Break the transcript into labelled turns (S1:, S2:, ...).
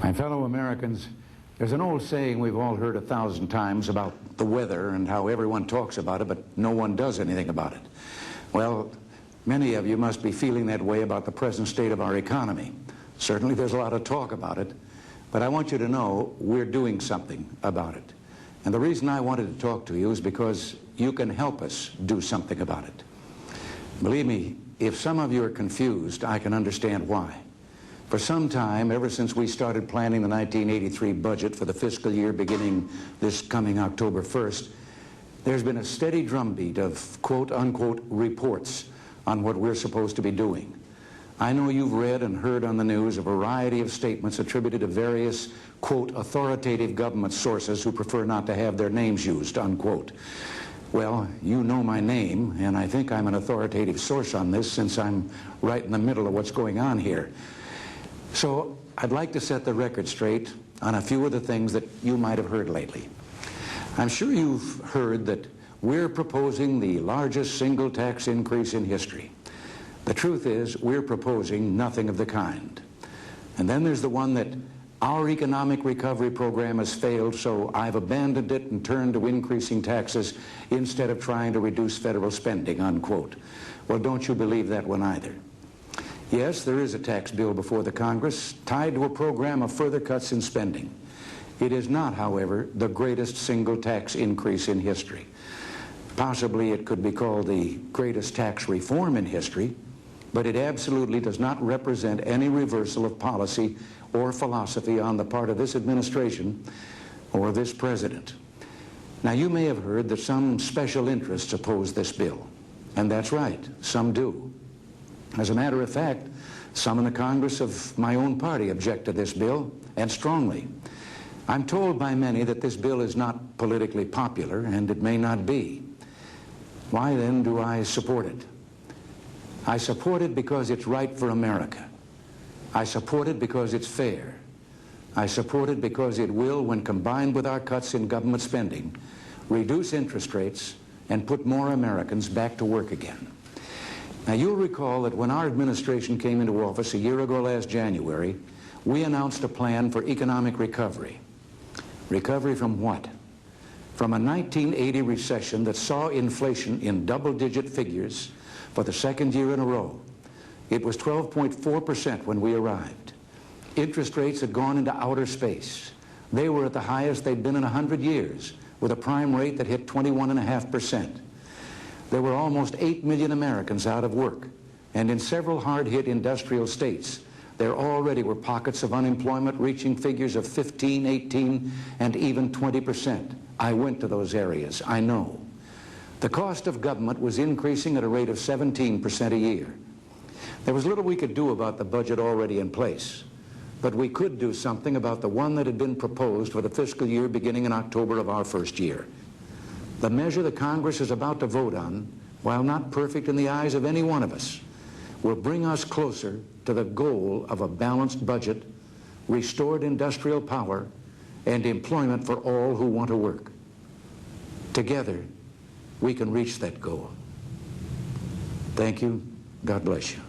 S1: My fellow Americans, there's an old saying we've all heard 1,000 times about the weather and how everyone talks about it, but no one does anything about it. Well, many of you must be feeling that way about the present state of our economy. Certainly there's a lot of talk about it, but I want you to know we're doing something about it. And the reason I wanted to talk to you is because you can help us do something about it. Believe me, if some of you are confused, I can understand why. For some time, ever since we started planning the 1983 budget for the fiscal year beginning this coming October 1st, there's been a steady drumbeat of quote-unquote reports on what we're supposed to be doing. I know you've read and heard on the news a variety of statements attributed to various, quote, authoritative government sources who prefer not to have their names used, unquote. Well, you know my name, and I think I'm an authoritative source on this since I'm right in the middle of what's going on here. So I'd like to set the record straight on a few of the things that you might have heard lately. I'm sure you've heard that we're proposing the largest single tax increase in history. The truth is, we're proposing nothing of the kind. And then there's the one that our economic recovery program has failed, so I've abandoned it and turned to increasing taxes instead of trying to reduce federal spending, unquote. Well, don't you believe that one either. Yes, there is a tax bill before the Congress tied to a program of further cuts in spending. It is not, however, the greatest single tax increase in history. Possibly it could be called the greatest tax reform in history, but it absolutely does not represent any reversal of policy or philosophy on the part of this administration or this president. Now, you may have heard that some special interests oppose this bill, and that's right, some do. As a matter of fact, some in the Congress of my own party object to this bill, and strongly. I'm told by many that this bill is not politically popular, and it may not be. Why then do I support it? I support it because it's right for America. I support it because it's fair. I support it because it will, when combined with our cuts in government spending, reduce interest rates and put more Americans back to work again. Now, you'll recall that when our administration came into office a year ago last January, we announced a plan for economic recovery. Recovery from what? From a 1980 recession that saw inflation in double-digit figures for the second year in a row. It was 12.4% when we arrived. Interest rates had gone into outer space. They were at the highest they'd been in 100 years, with a prime rate that hit 21.5%. There were almost 8 million Americans out of work, and in several hard-hit industrial states, there already were pockets of unemployment reaching figures of 15, 18, and even 20%. I went to those areas, I know. The cost of government was increasing at a rate of 17% a year. There was little we could do about the budget already in place, but we could do something about the one that had been proposed for the fiscal year beginning in October of our first year. The measure the Congress is about to vote on, while not perfect in the eyes of any one of us, will bring us closer to the goal of a balanced budget, restored industrial power, and employment for all who want to work. Together, we can reach that goal. Thank you. God bless you.